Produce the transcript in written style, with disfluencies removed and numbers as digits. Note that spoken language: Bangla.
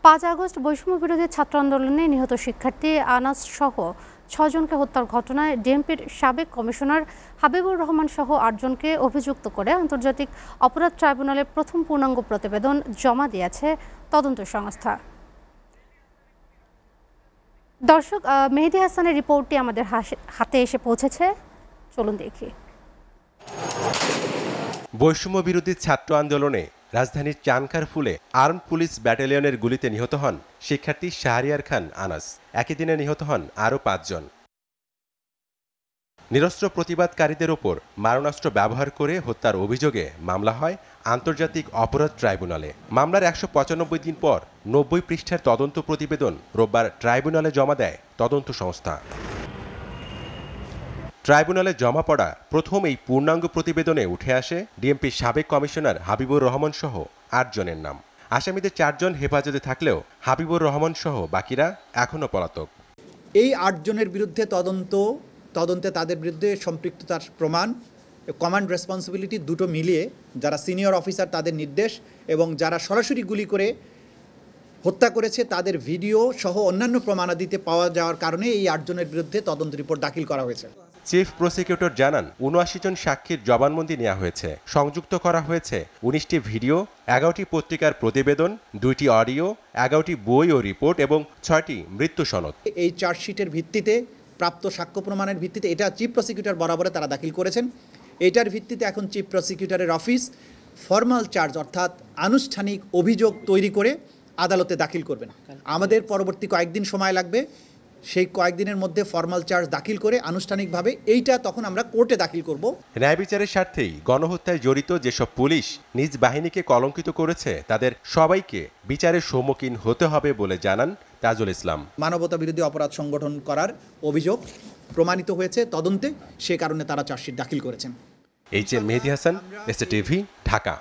5 আগস্ট বৈষম্য বিরোধী ছাত্র আন্দোলনে নিহত শিক্ষার্থী আনাস সহ 6 জনকে হত্যার ঘটনায় ডিএমপির সাবেক কমিশনার হাবিবুর রহমান সহ 8 জনকে অভিযুক্ত করে আন্তর্জাতিক অপরাধ ট্রাইব্যুনালে প্রথম পূর্ণাঙ্গ প্রতিবেদন জমা দিয়েছে তদন্ত সংস্থা। দর্শক, মেহেদী হাসানের রিপোর্টটি আমাদের হাতে এসে পৌঁছেছে, চলুন দেখি। বৈষম্য বিরোধী ছাত্র আন্দোলনে রাজধানীর চানখারপুলে আর্মড পুলিশ ব্যাটালিয়নের গুলিতে নিহত হন শিক্ষার্থী শাহরিয়ার খান আনাস। একই দিনে নিহত হন আরও 5 জন। নিরস্ত্র প্রতিবাদকারীদের ওপর মারণাস্ত্র ব্যবহার করে হত্যার অভিযোগে মামলা হয় আন্তর্জাতিক অপরাধ ট্রাইব্যুনালে। মামলার 195 দিন পর 90 পৃষ্ঠার তদন্ত প্রতিবেদন রোববার ট্রাইব্যুনালে জমা দেয় তদন্ত সংস্থা। ট্রাইব্যুনালে জমা পড়া প্রথম এই পূর্ণাঙ্গ প্রতিবেদনে উঠে আসে ডিএমপির সাবেক কমিশনার হাবিবুর রহমান সহ 8 জনের নাম। আসামিদের 4 জন হেফাজতে থাকলেও হাবিবুর রহমান সহ বাকিরা এখনও পলাতক। এই 8 জনের বিরুদ্ধে তদন্তে তাদের বিরুদ্ধে সম্পৃক্ততার প্রমাণ, কমান্ড রেসপন্সিবিলিটি দুটো মিলিয়ে যারা সিনিয়র অফিসার তাদের নির্দেশ এবং যারা সরাসরি গুলি করে হত্যা করেছে তাদের ভিডিও সহ অন্যান্য প্রমাণাদিতে পাওয়া যাওয়ার কারণে এই 8 জনের বিরুদ্ধে তদন্ত রিপোর্ট দাখিল করা হয়েছে। চিফ প্রসিকিউটর জানান 79 জন সাক্ষীর জবানবন্দি নেওয়া হয়েছে। সংযুক্ত করা হয়েছে 19টি ভিডিও, 11টি পত্রিকার প্রতিবেদন, 2টি অডিও, 11টি বই ও রিপোর্ট এবং 6টি মৃত্যু সনদ। এই চার্জশিটের ভিত্তিতে প্রাপ্ত সাক্ষ্য প্রমাণের ভিত্তিতে এটা চিফ প্রসিকিউটর বরাবরে তারা দাখিল করেছেন। এটার ভিত্তিতে এখন চিফ প্রসিকিউটরের অফিস ফর্মাল চার্জ অর্থাৎ আনুষ্ঠানিক অভিযোগ তৈরি করে আদালতে দাখিল করবেন। আমাদের পরবর্তী কয়েকদিন সময় লাগবে, সেই কয়েকদিনের মধ্যে ফর্মাল চার্জ দাখিল করে আনুষ্ঠানিকভাবে এইটা তখন আমরা কোর্টে দাখিল করব। ন্যায় বিচারের স্বার্থেই গণহত্যায় জড়িত যেসব পুলিশ নিজ বাহিনীকে কলঙ্কিত করেছে তাদের সবাইকে বিচারের সম্মুখীন হতে হবে বলে জানান তাজুল ইসলাম। মানবতা বিরোধী অপরাধ সংগঠন করার অভিযোগ প্রমাণিত হয়েছে তদন্তে, সে কারণে তারা চার্জশিট দাখিল করেছেন। মেহেদী হাসান, এসএ টিভি, ঢাকা।